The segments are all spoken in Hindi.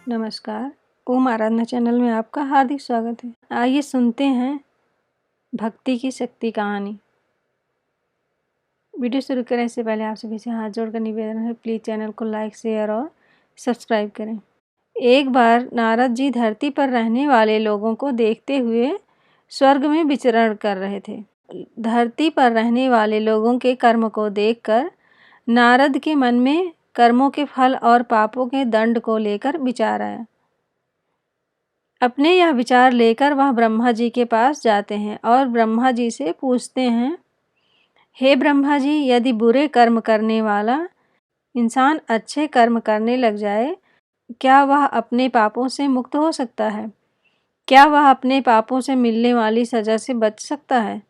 नमस्कार। ओम आराधना चैनल में आपका हार्दिक स्वागत है। आइए सुनते हैं भक्ति की शक्ति कहानी। वीडियो शुरू करने से पहले आप सभी से हाथ जोड़कर निवेदन है, प्लीज़ चैनल को लाइक, शेयर और सब्सक्राइब करें। एक बार नारद जी धरती पर रहने वाले लोगों को देखते हुए स्वर्ग में विचरण कर रहे थे। धरती पर रहने वाले लोगों के कर्म को देखकर नारद के मन में कर्मों के फल और पापों के दंड को लेकर विचार आया। अपने यह विचार लेकर वह ब्रह्मा जी के पास जाते हैं और ब्रह्मा जी से पूछते हैं, हे ब्रह्मा जी, यदि बुरे कर्म करने वाला इंसान अच्छे कर्म करने लग जाए, क्या वह अपने पापों से मुक्त हो सकता है? क्या वह अपने पापों से मिलने वाली सजा से बच सकता है?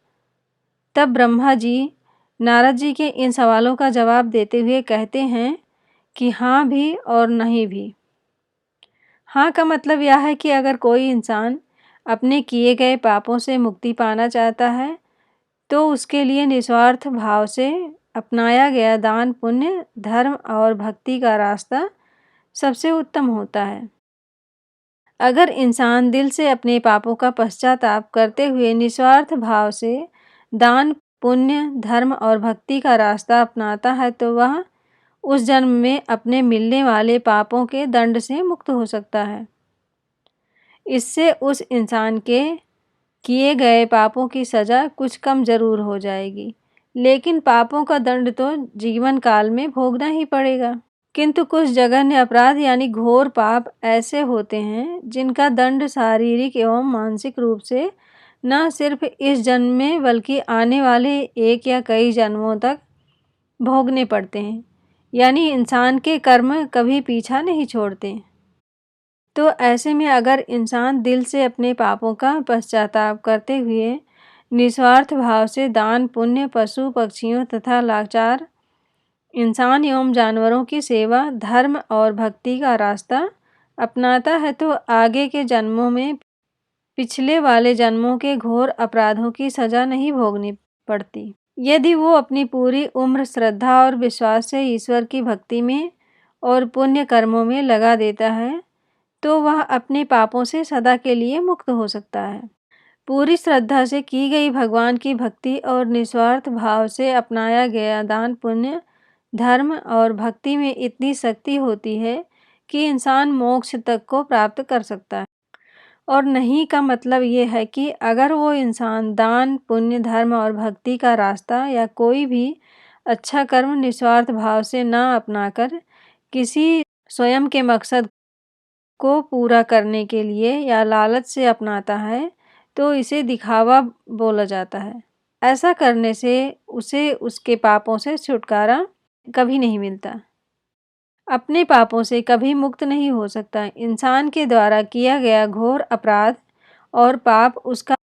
तब ब्रह्मा जी नारद जी के इन सवालों का जवाब देते हुए कहते हैं कि हाँ भी और नहीं भी। हाँ का मतलब यह है कि अगर कोई इंसान अपने किए गए पापों से मुक्ति पाना चाहता है तो उसके लिए निस्वार्थ भाव से अपनाया गया दान, पुण्य, धर्म और भक्ति का रास्ता सबसे उत्तम होता है। अगर इंसान दिल से अपने पापों का पश्चाताप करते हुए निस्वार्थ भाव से दान, पुण्य, धर्म और भक्ति का रास्ता अपनाता है तो वह उस जन्म में अपने मिलने वाले पापों के दंड से मुक्त हो सकता है। इससे उस इंसान के किए गए पापों की सज़ा कुछ कम जरूर हो जाएगी, लेकिन पापों का दंड तो जीवन काल में भोगना ही पड़ेगा। किंतु कुछ जघन्य अपराध यानी घोर पाप ऐसे होते हैं जिनका दंड शारीरिक एवं मानसिक रूप से न सिर्फ इस जन्म में बल्कि आने वाले एक या कई जन्मों तक भोगने पड़ते हैं, यानी इंसान के कर्म कभी पीछा नहीं छोड़ते। तो ऐसे में अगर इंसान दिल से अपने पापों का पश्चाताप करते हुए निस्वार्थ भाव से दान, पुण्य, पशु पक्षियों तथा लाचार इंसान एवं जानवरों की सेवा, धर्म और भक्ति का रास्ता अपनाता है तो आगे के जन्मों में पिछले वाले जन्मों के घोर अपराधों की सजा नहीं भोगनी पड़ती। यदि वो अपनी पूरी उम्र श्रद्धा और विश्वास से ईश्वर की भक्ति में और पुण्य कर्मों में लगा देता है तो वह अपने पापों से सदा के लिए मुक्त हो सकता है। पूरी श्रद्धा से की गई भगवान की भक्ति और निस्वार्थ भाव से अपनाया गया दान, पुण्य, धर्म और भक्ति में इतनी शक्ति होती है कि इंसान मोक्ष तक को प्राप्त कर सकता है। और नहीं का मतलब ये है कि अगर वो इंसान दान, पुण्य, धर्म और भक्ति का रास्ता या कोई भी अच्छा कर्म निस्वार्थ भाव से ना अपनाकर किसी स्वयं के मकसद को पूरा करने के लिए या लालच से अपनाता है तो इसे दिखावा बोला जाता है। ऐसा करने से उसे उसके पापों से छुटकारा कभी नहीं मिलता, अपने पापों से कभी मुक्त नहीं हो सकता। इंसान के द्वारा किया गया घोर अपराध और पाप उसका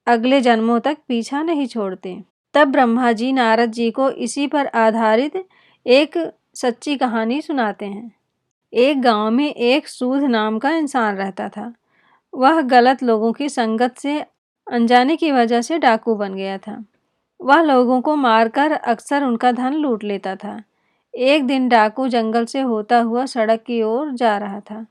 अगले जन्मों तक पीछा नहीं छोड़ते। तब ब्रह्मा जी नारद जी को इसी पर आधारित एक सच्ची कहानी सुनाते हैं। एक गांव में एक सूद नाम का इंसान रहता था। वह गलत लोगों की संगत से अनजाने की वजह से डाकू बन गया था। वह लोगों को मारकर अक्सर उनका धन लूट लेता था। एक दिन डाकू जंगल से होता हुआ सड़क की ओर जा रहा था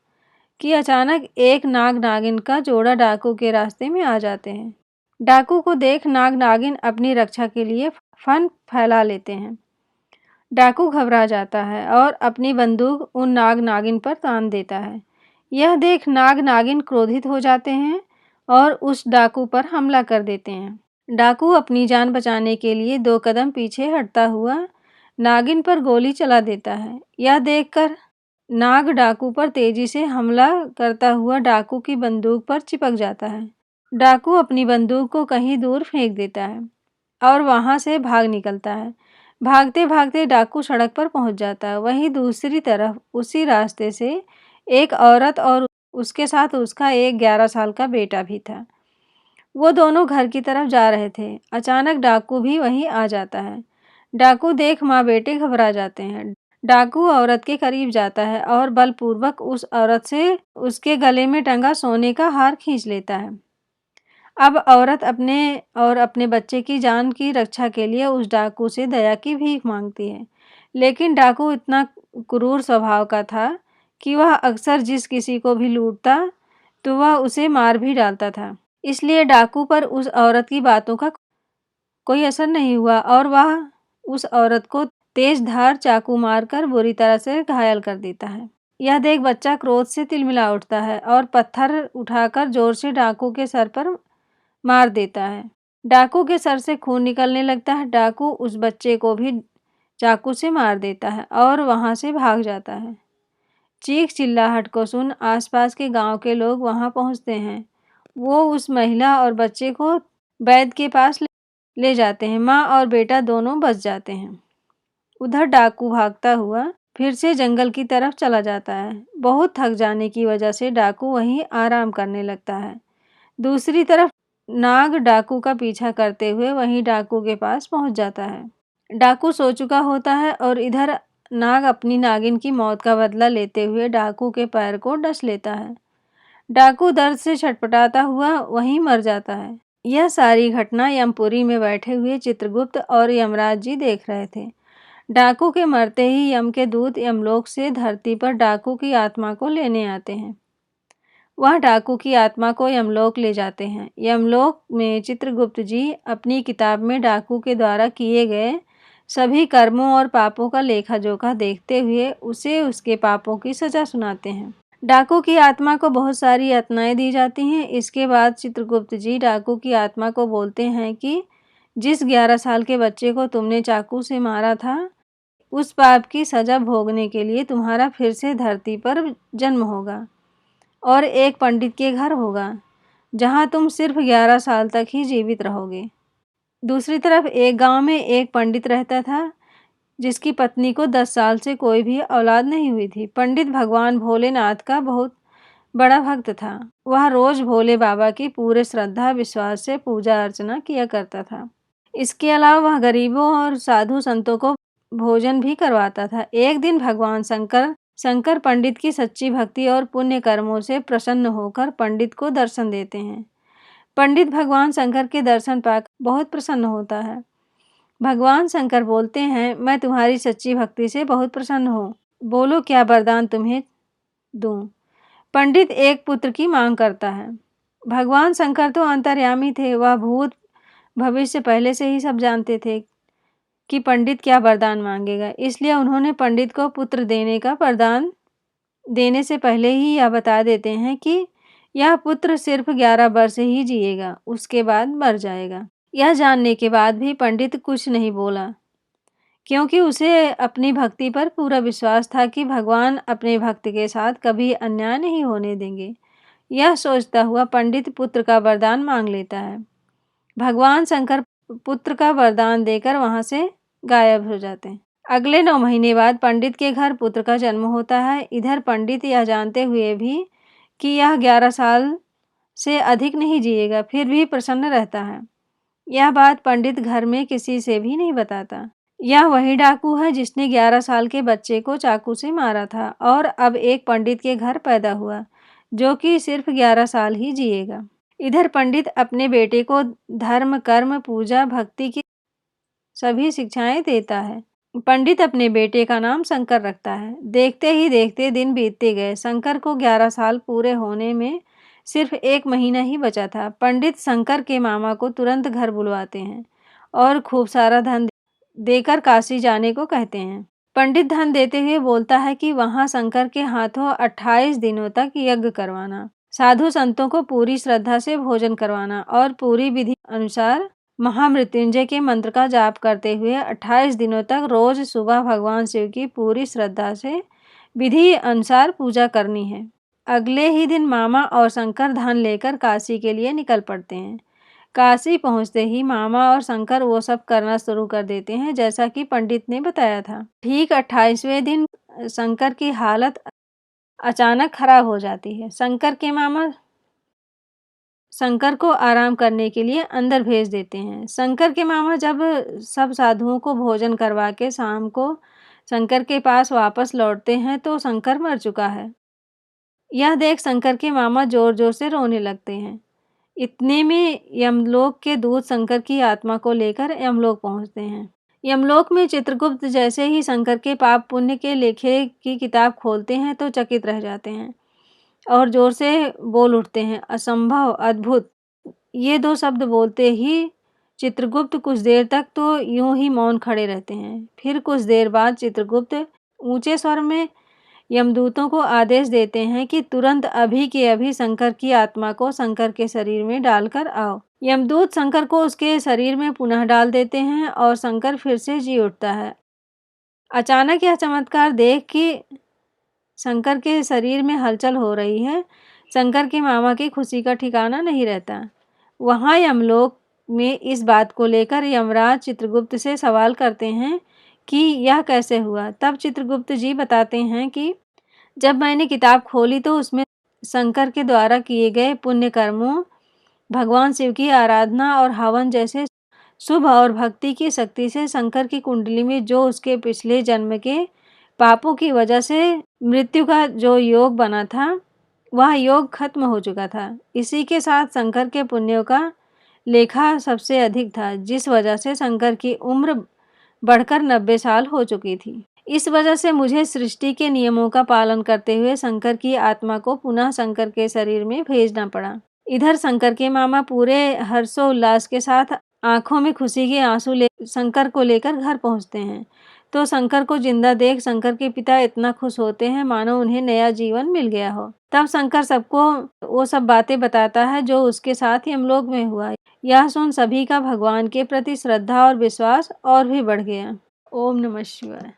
कि अचानक एक नाग नागिन का जोड़ा डाकू के रास्ते में आ जाते हैं। डाकू को देख नाग नागिन अपनी रक्षा के लिए फन फैला लेते हैं। डाकू घबरा जाता है और अपनी बंदूक उन नाग नागिन पर तान देता है। यह देख नाग नागिन क्रोधित हो जाते हैं और उस डाकू पर हमला कर देते हैं। डाकू अपनी जान बचाने के लिए 2 कदम पीछे हटता हुआ नागिन पर गोली चला देता है। यह देखकर नाग डाकू पर तेजी से हमला करता हुआ डाकू की बंदूक पर चिपक जाता है। डाकू अपनी बंदूक को कहीं दूर फेंक देता है और वहां से भाग निकलता है। भागते भागते डाकू सड़क पर पहुंच जाता है। वहीं दूसरी तरफ उसी रास्ते से एक औरत और उसके साथ उसका एक 11 साल का बेटा भी था। वो दोनों घर की तरफ जा रहे थे। अचानक डाकू भी वहीं आ जाता है। डाकू देख माँ बेटे घबरा जाते हैं। डाकू औरत के करीब जाता है और बलपूर्वक उस औरत से उसके गले में टंगा सोने का हार खींच लेता है। अब औरत अपने और अपने बच्चे की जान की रक्षा के लिए उस डाकू से दया की भीख मांगती है, लेकिन डाकू इतना क्रूर स्वभाव का था कि वह अक्सर जिस किसी को भी लूटता तो वह उसे मार भी डालता था। इसलिए डाकू पर उस औरत की बातों का कोई असर नहीं हुआ और वह उस औरत को तेज धार चाकू मारकर बुरी तरह से घायल कर देता है। यह देख बच्चा क्रोध से तिलमिला उठता है और पत्थर उठाकर जोर से डाकू के सर पर मार देता है। डाकू के सर से खून निकलने लगता है। डाकू उस बच्चे को भी चाकू से मार देता है और वहां से भाग जाता है। चीख चिल्लाहट को सुन आसपास के गांव के लोग वहां पहुंचते हैं। वो उस महिला और बच्चे को वैद्य के पास ले जाते हैं। माँ और बेटा दोनों बच जाते हैं। उधर डाकू भागता हुआ फिर से जंगल की तरफ चला जाता है। बहुत थक जाने की वजह से डाकू वहीं आराम करने लगता है। दूसरी तरफ नाग डाकू का पीछा करते हुए वहीं डाकू के पास पहुंच जाता है। डाकू सो चुका होता है और इधर नाग अपनी नागिन की मौत का बदला लेते हुए डाकू के पैर को डस लेता है। डाकू दर्द से छटपटाता हुआ वहीं मर जाता है। यह सारी घटना यमपुरी में बैठे हुए चित्रगुप्त और यमराज जी देख रहे थे। डाकू के मरते ही यम के दूत यमलोक से धरती पर डाकू की आत्मा को लेने आते हैं। वह डाकू की आत्मा को यमलोक ले जाते हैं। यमलोक में चित्रगुप्त जी अपनी किताब में डाकू के द्वारा किए गए सभी कर्मों और पापों का लेखा जोखा देखते हुए उसे उसके पापों की सजा सुनाते हैं। डाकू की आत्मा को बहुत सारी यातनाएं दी जाती हैं। इसके बाद चित्रगुप्त जी डाकू की आत्मा को बोलते हैं कि जिस 11 साल के बच्चे को तुमने चाकू से मारा था, उस पाप की सजा भोगने के लिए तुम्हारा फिर से धरती पर जन्म होगा और एक पंडित के घर होगा, जहां तुम सिर्फ 11 साल तक ही जीवित रहोगे। दूसरी तरफ एक गांव में एक पंडित रहता था, जिसकी पत्नी को 10 साल से कोई भी औलाद नहीं हुई थी। पंडित भगवान भोलेनाथ का बहुत बड़ा भक्त था। वह रोज भोले बाबा की पूरे श्रद्धा विश्वास से पूजा अर्चना किया करता था। इसके अलावा वह गरीबों और साधु संतों को भोजन भी करवाता था। एक दिन भगवान शंकर पंडित की सच्ची भक्ति और पुण्य कर्मों से प्रसन्न होकर पंडित को दर्शन देते हैं। पंडित भगवान शंकर के दर्शन पाकर बहुत प्रसन्न होता है। भगवान शंकर बोलते हैं, मैं तुम्हारी सच्ची भक्ति से बहुत प्रसन्न हूँ। बोलो क्या वरदान तुम्हें दूं। पंडित एक पुत्र की मांग करता है। भगवान शंकर तो अंतर्यामी थे। वह भूत भविष्य पहले से ही सब जानते थे कि पंडित क्या वरदान मांगेगा। इसलिए उन्होंने पंडित को पुत्र देने का वरदान देने से पहले ही यह बता देते हैं कि यह पुत्र सिर्फ 11 वर्ष ही जिएगा, उसके बाद मर जाएगा। यह जानने के बाद भी पंडित कुछ नहीं बोला, क्योंकि उसे अपनी भक्ति पर पूरा विश्वास था कि भगवान अपने भक्त के साथ कभी अन्याय नहीं होने देंगे। यह सोचता हुआ पंडित पुत्र का वरदान मांग लेता है। भगवान शंकर पुत्र का वरदान देकर वहां से गायब हो जाते हैं। अगले 9 महीने बाद पंडित के घर पुत्र का जन्म होता है। इधर पंडित यह जानते हुए भी कि यह 11 साल से अधिक नहीं जिएगा, फिर भी प्रसन्न रहता है। यह बात पंडित घर में किसी से भी नहीं बताता। यह वही डाकू है जिसने 11 साल के बच्चे को चाकू से मारा था और अब एक पंडित के घर पैदा हुआ, जो कि सिर्फ 11 साल ही जिएगा। इधर पंडित अपने बेटे को धर्म, कर्म, पूजा, भक्ति की सभी शिक्षाएं देता है। पंडित अपने बेटे का नाम शंकर रखता है। देखते ही देखते दिन बीतते गए। शंकर को 11 साल पूरे होने में सिर्फ 1 महीना ही बचा था। पंडित शंकर के मामा को तुरंत घर बुलवाते हैं और खूब सारा धन देकर काशी जाने को कहते हैं। पंडित धन देते हुए बोलता है कि वहां शंकर के हाथों 28 दिनों तक यज्ञ करवाना, साधु संतों को पूरी श्रद्धा से भोजन करवाना और पूरी विधि अनुसार महामृत्युंजय के मंत्र का जाप करते हुए 28 दिनों तक रोज सुबह भगवान शिव की पूरी श्रद्धा से विधि अनुसार पूजा करनी है। अगले ही दिन मामा और शंकर धन लेकर काशी के लिए निकल पड़ते हैं। काशी पहुंचते ही मामा और शंकर वो सब करना शुरू कर देते हैं जैसा कि पंडित ने बताया था। ठीक 28वें दिन शंकर की हालत अचानक खराब हो जाती है। शंकर के मामा शंकर को आराम करने के लिए अंदर भेज देते हैं। शंकर के मामा जब सब साधुओं को भोजन करवा के शाम को शंकर के पास वापस लौटते हैं तो शंकर मर चुका है। यह देख शंकर के मामा जोर जोर से रोने लगते हैं। इतने में यमलोक के दूत शंकर की आत्मा को लेकर यमलोक पहुंचते हैं। यमलोक में चित्रगुप्त जैसे ही शंकर के पाप पुण्य के लेखे की किताब खोलते हैं तो चकित रह जाते हैं और जोर से बोल उठते हैं, असंभव, अद्भुत। ये 2 शब्द बोलते ही चित्रगुप्त कुछ देर तक तो यूं ही मौन खड़े रहते हैं। फिर कुछ देर बाद चित्रगुप्त ऊंचे स्वर में यमदूतों को आदेश देते हैं कि तुरंत अभी के अभी शंकर की आत्मा को शंकर के शरीर में डालकर आओ। यमदूत शंकर को उसके शरीर में पुनः डाल देते हैं और शंकर फिर से जी उठता है। अचानक यह चमत्कार देख कि शंकर के शरीर में हलचल हो रही है, शंकर के मामा की खुशी का ठिकाना नहीं रहता। वहाँ यमलोक में इस बात को लेकर यमराज चित्रगुप्त से सवाल करते हैं कि यह कैसे हुआ। तब चित्रगुप्त जी बताते हैं कि जब मैंने किताब खोली तो उसमें शंकर के द्वारा किए गए पुण्य कर्मों, भगवान शिव की आराधना और हवन जैसे शुभ और भक्ति की शक्ति से शंकर की कुंडली में जो उसके पिछले जन्म के पापों की वजह से मृत्यु का जो योग बना था, वह योग खत्म हो चुका था। इसी के साथ शंकर के पुण्यों का लेखा सबसे अधिक था, जिस वजह से शंकर की उम्र बढ़कर 90 साल हो चुकी थी। इस वजह से मुझे सृष्टि के नियमों का पालन करते हुए शंकर की आत्मा को पुनः शंकर के शरीर में भेजना पड़ा। इधर शंकर के मामा पूरे हर्षोल्लास के साथ आंखों में खुशी के आंसू ले शंकर को लेकर घर पहुंचते हैं। तो शंकर को जिंदा देख शंकर के पिता इतना खुश होते हैं मानो उन्हें नया जीवन मिल गया हो। तब शंकर सबको वो सब बातें बताता है जो उसके साथ यमलोक में हुआ। यह सुन सभी का भगवान के प्रति श्रद्धा और विश्वास और भी बढ़ गया। ओम नमः शिवाय।